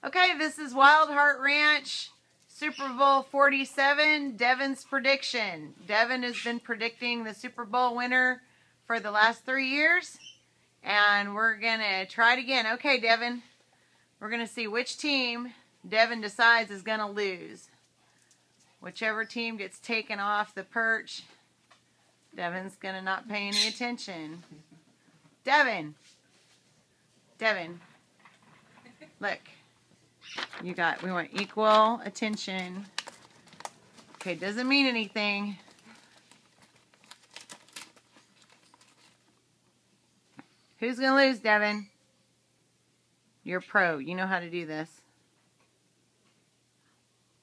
Okay, this is Wild Heart Ranch, Super Bowl 47, Devon's prediction. Devon has been predicting the Super Bowl winner for the last 3 years, and we're going to try it again. Okay, Devon, we're going to see which team Devon decides is going to lose. Whichever team gets taken off the perch, Devon's going to not pay any attention. Devon, look. We want equal attention. Okay, doesn't mean anything. Who's going to lose, Devon? You're pro. You know how to do this.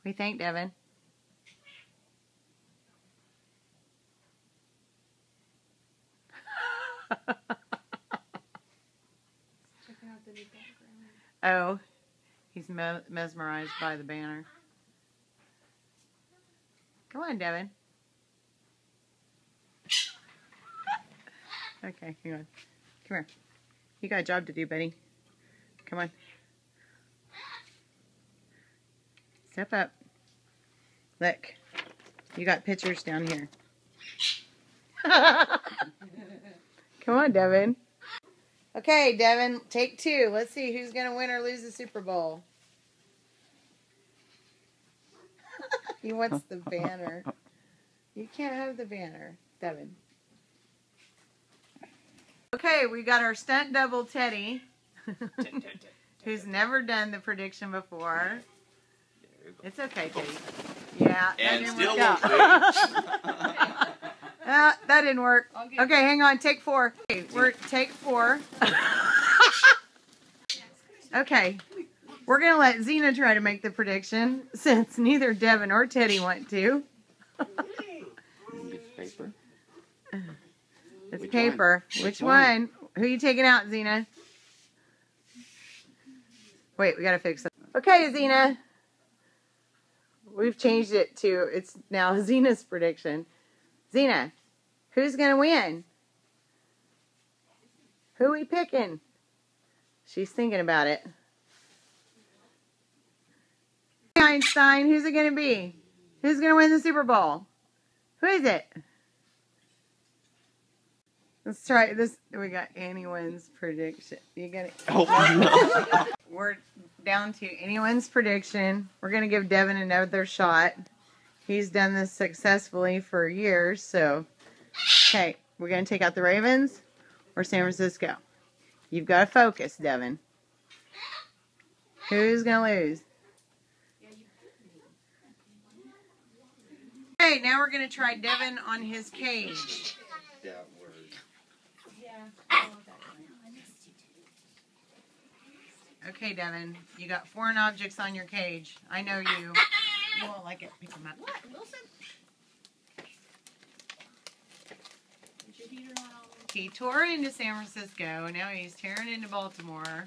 What do you think, Devon? Oh. He's mesmerized by the banner. Come on, Devon. Okay, hang on. Come here. You got a job to do, buddy. Come on. Step up. Look. You got pictures down here. Come on, Devon. Okay, Devon, take 2. Let's see who's going to win or lose the Super Bowl. He wants the banner. You can't have the banner, Devon. Okay, we got our stunt double, Teddy, who's never done the prediction before. It's okay, Teddy. Yeah, that didn't work out. That didn't work. Okay, hang on. Take 4. Okay, take 4. Okay, we're going to let Zena try to make the prediction since neither Devon or Teddy want to. Paper? It's paper. Which one? Who are you taking out, Zena? Wait, we got to fix it. Okay, Zena. We've changed it to, it's now Zena's prediction. Zena, who's going to win? Who are we picking? She's thinking about it. Einstein, who's it going to be? Who's going to win the Super Bowl? Who is it? Let's try this. We got anyone's prediction. You got it. Oh, no. We're down to anyone's prediction. We're going to give Devon another shot. He's done this successfully for years, so okay, we're going to take out the Ravens or San Francisco. You've got to focus, Devon. Who's going to lose? Okay, now we're going to try Devon on his cage. Okay, Devon, you got foreign objects on your cage. I know you. You won't like it. Pick them up. What, Wilson? He tore into San Francisco. Now he's tearing into Baltimore.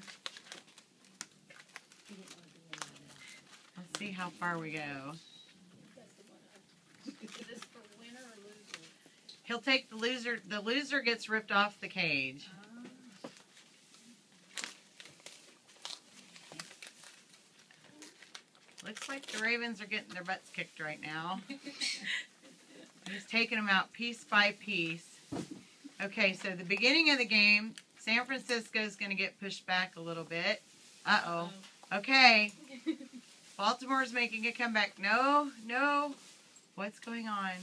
Let's see how far we go. Is this for winner or loser? He'll take the loser. The loser gets ripped off the cage. Looks like the Ravens are getting their butts kicked right now. He's taking them out piece by piece. Okay, so the beginning of the game, San Francisco's going to get pushed back a little bit. Uh-oh. Okay. Baltimore's making a comeback. No, no. What's going on?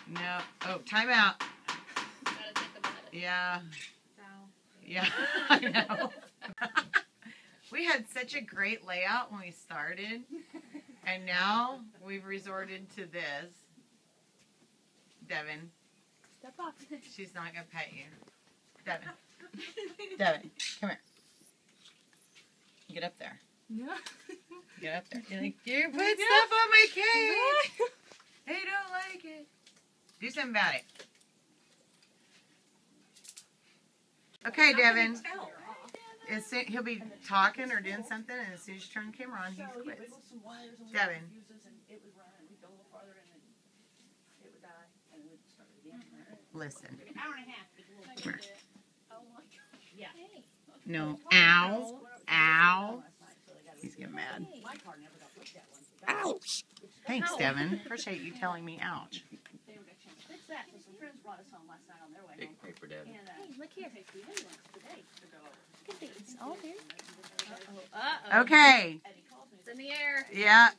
No. Oh, timeout. Gotta think about it. Yeah. Foul. Yeah, I know. We had such a great layout when we started, and now we've resorted to this. Devon. Step off. She's not going to pet you. Devon. Devon, come here. Get up there. Yeah. Get up there. You're like, you put stuff on my cage. They don't like it. Do something about it. Okay, Devon. He'll be talking or doing something, and as soon as you turn the camera on, he quits. Devon. Listen. Hour and a half. Come here. Oh my God. Yeah. No. Ow. Ow. Get mad. My car never got looked at once. Ouch. Thanks, Devon. Appreciate you telling me ouch. Fix that. So some friends brought us home last night on their way home. Hey, for Dad. And, Hey, look here. takes the ambulance today to go over. Look at these. Oh, there. Okay. Eddie calls me. It's in the air. Yeah.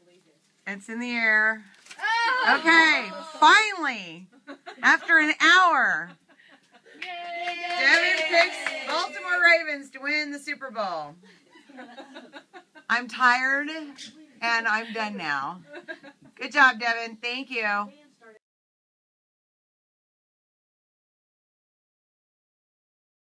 It's in the air. Oh! Okay. Finally. After an hour. Devon picks Baltimore Ravens to win the Super Bowl. I'm tired and I'm done now. Good job, Devon. Thank you.